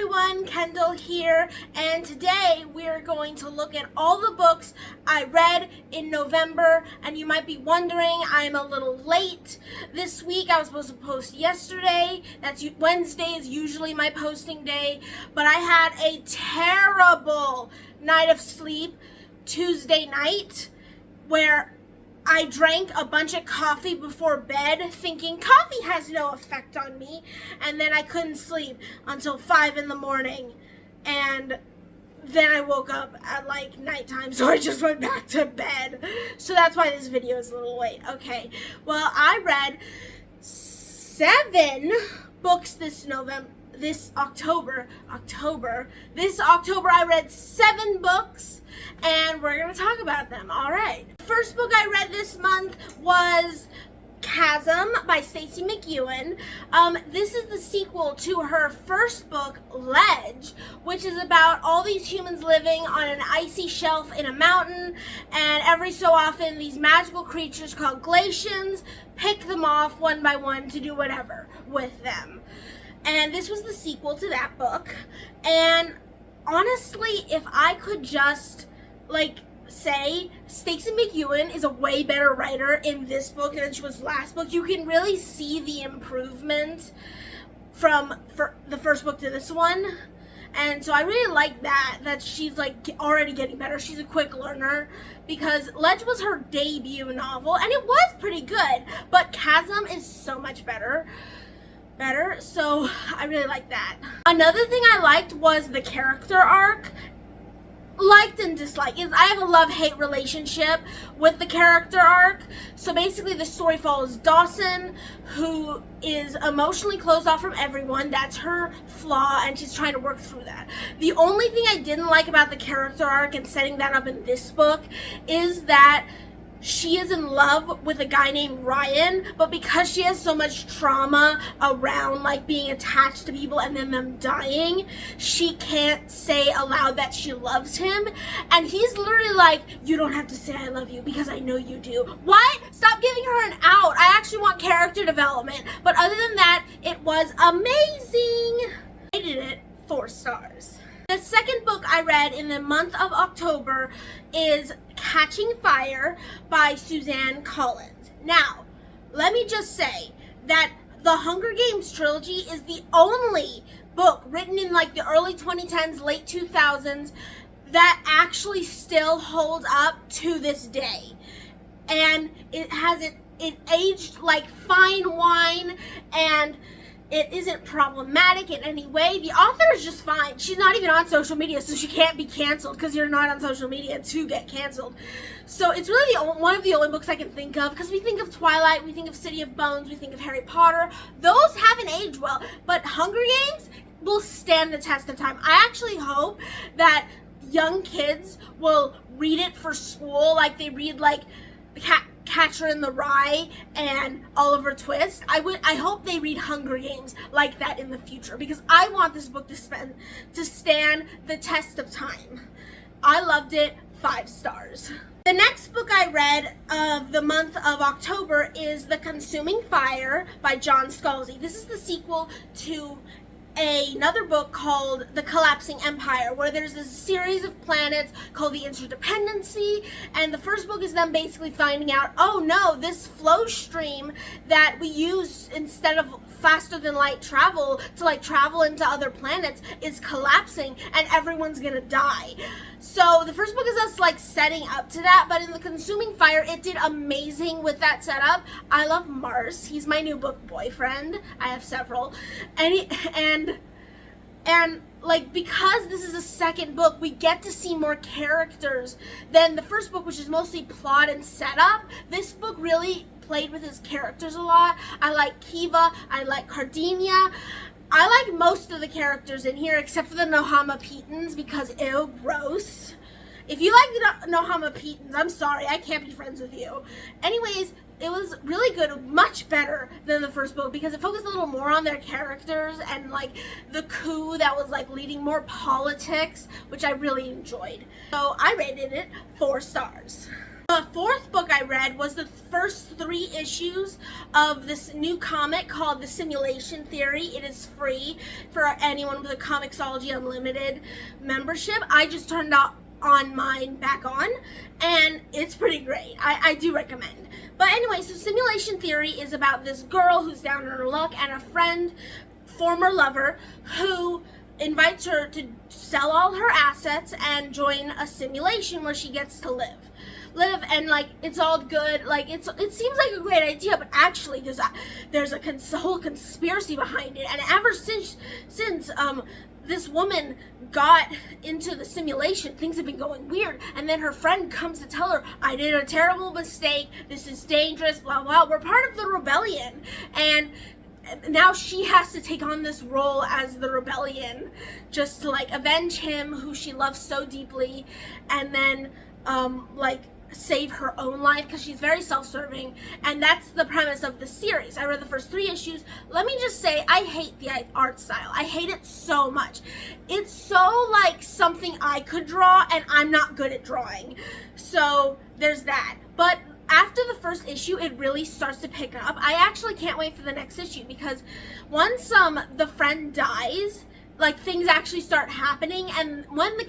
everyone, Kendall here, and today we're going to look at all the books I read in November. And you might be wondering, I'm a little late this week. I was supposed to post yesterday. Wednesday is usually my posting day, but I had a terrible night of sleep Tuesday night where I drank a bunch of coffee before bed thinking coffee has no effect on me, and then I couldn't sleep until 5 in the morning, and then I woke up at like nighttime, so I just went back to bed. So that's why this video is a little late. Okay, well, I read 7 books this October I read 7 books, and we're going to talk about them. All right. The first book I read this month was Chasm by Stacey McEwen. This is the sequel to her first book, Ledge, which is about all these humans living on an icy shelf in a mountain, and every so often these magical creatures called glacians pick them off one by one to do whatever with them. And this was the sequel to that book. And honestly, if I could just say Stacey McEwen is a way better writer in this book than she was last book. You can really see the improvement from the first book to this one. And so I really like that she's already getting better. She's a quick learner, because Ledge was her debut novel and it was pretty good, but Chasm is so much better, so I really like that. Another thing I liked was the character arc. Liked and disliked. I have a love-hate relationship with the character arc. So basically the story follows Dawson, who is emotionally closed off from everyone. That's her flaw, and she's trying to work through that. The only thing I didn't like about the character arc and setting that up in this book is that she is in love with a guy named Ryan, but because she has so much trauma around being attached to people and then them dying, she can't say aloud that she loves him. And he's literally like, you don't have to say I love you because I know you do. What? Stop giving her an out. I actually want character development. But other than that, it was amazing. I rated it 4 stars. The second book I read in the month of October is Catching Fire by Suzanne Collins. Now, let me just say that the Hunger Games trilogy is the only book written in the early 2010s, late 2000s that actually still holds up to this day. And it aged like fine wine, and it isn't problematic in any way. The author is just fine. She's not even on social media, so she can't be canceled, because you're not on social media to get canceled. So it's really one of the only books I can think of, because we think of Twilight, we think of City of Bones, we think of Harry Potter. Those haven't aged well, but Hunger Games will stand the test of time. I actually hope that young kids will read it for school, like they read Catcher in the Rye and Oliver Twist. I hope they read Hunger Games like that in the future, because I want this book to stand the test of time. I loved it. 5 stars. The next book I read of the month of October is The Consuming Fire by John Scalzi. This is the sequel to another book called The Collapsing Empire, where there's this series of planets called the Interdependency, and the first book is them basically finding out, oh no, this flow stream that we use instead of faster than light travel to travel into other planets is collapsing, and everyone's gonna die. So the first book is us setting up to that, but in The Consuming Fire, it did amazing with that setup. I love Mars. He's my new book boyfriend. I have several. And because this is a second book, we get to see more characters than the first book, which is mostly plot and setup. This book really played with his characters a lot. I like Kiva. I like Cardinia. I like most of the characters in here, except for the Nohama Petons, because ew, gross. If you like the Nohama Petons, I'm sorry, I can't be friends with you. Anyways, it was really good, much better than the first book, because it focused a little more on their characters and the coup that was leading more politics, which I really enjoyed. So I rated it 4 stars. The The fourth book I read was the first 3 issues of this new comic called The Simulation Theory. It is free for anyone with a Comixology Unlimited membership. I just turned on mine back on, and it's pretty great. I do recommend. But anyway, so Simulation Theory is about this girl who's down on her luck and a friend, former lover, who invites her to sell all her assets and join a simulation where she gets to live and like it's all good. Like it seems like a great idea, but actually there's a whole conspiracy behind it. And ever since this woman got into the simulation, things have been going weird. And then her friend comes to tell her, I did a terrible mistake, this is dangerous, blah blah, we're part of the rebellion. And now she has to take on this role as the rebellion just to like avenge him who she loves so deeply, and then like save her own life because she's very self-serving. And that's the premise of the series. I read the first 3 issues. Let me just say, I hate the art style. I hate it so much. It's so like something I could draw, and I'm not good at drawing. So there's that. But after the first issue, it really starts to pick up. I actually can't wait for the next issue, because once the friend dies, like things actually start happening, and when the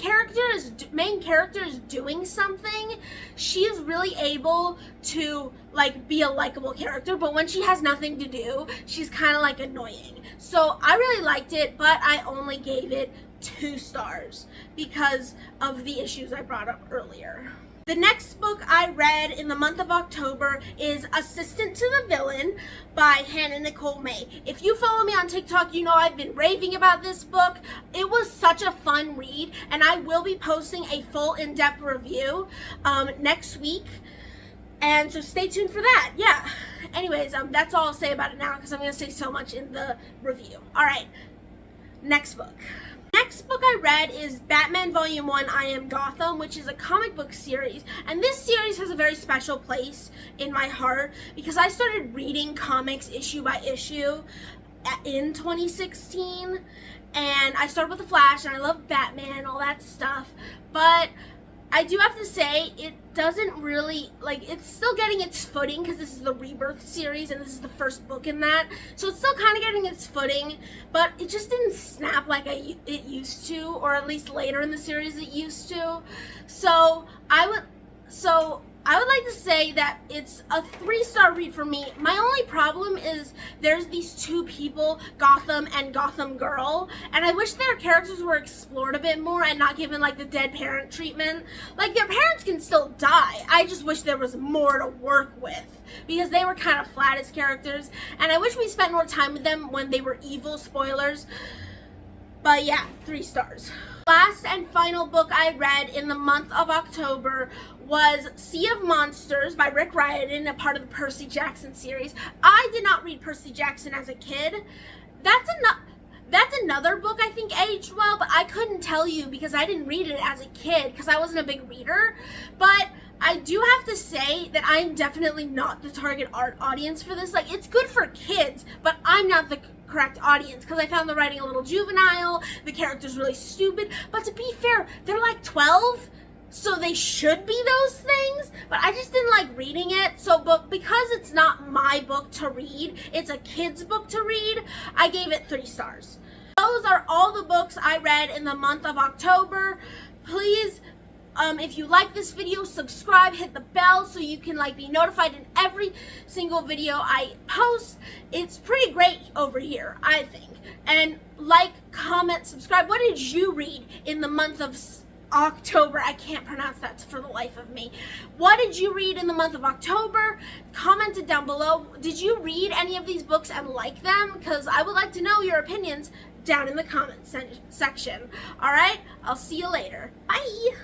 main character is doing something, she is really able to like be a likable character. But when she has nothing to do, she's kind of like annoying. So I really liked it, but I only gave it 2 stars because of the issues I brought up earlier. The next book I read in the month of October is Assistant to the Villain by Hannah Nicole May. If you follow me on TikTok, you know I've been raving about this book. It was such a fun read, and I will be posting a full in-depth review next week. And so stay tuned for that. Yeah. Anyways, that's all I'll say about it now, because I'm going to say so much in the review. All right. Next book. Next book I read is Batman Volume 1, I Am Gotham, which is a comic book series. And this series has a very special place in my heart because I started reading comics issue by issue in 2016. And I started with The Flash, and I love Batman, all that stuff. But I do have to say, it doesn't really, like, it's still getting its footing because this is the Rebirth series and this is the first book in that. So it's still kind of getting its footing, but it just didn't snap like it used to, or at least later in the series it used to. So I would like to say that it's a 3-star read for me. My only problem is there's these 2 people, Gotham and Gotham Girl, and I wish their characters were explored a bit more and not given like the dead parent treatment. Like, their parents can still die. I just wish there was more to work with because they were kind of flat as characters, and I wish we spent more time with them when they were evil. Spoilers. But yeah, 3 stars. Last and final book I read in the month of October was Sea of Monsters by Rick Riordan, a part of the Percy Jackson series. I did not read Percy Jackson as a kid. That's another book I think aged well, but I couldn't tell you because I didn't read it as a kid because I wasn't a big reader. But I do have to say that I'm definitely not the target audience for this. Like, it's good for kids, but I'm not the correct audience because I found the writing a little juvenile, the character's really stupid. But to be fair, they're like 12, so they should be those things, but I just didn't like reading it. So, but because it's not my book to read, it's a kid's book to read, I gave it 3 stars. Those are all the books I read in the month of October. Please, if you like this video, subscribe, hit the bell so you can like be notified in every single video I post. It's pretty great over here, I think. And like, comment, subscribe. What did you read in the month of October? I can't pronounce that for the life of me. What did you read in the month of October? Comment it down below. Did you read any of these books and like them? Because I would like to know your opinions down in the comments section. All right, I'll see you later. Bye.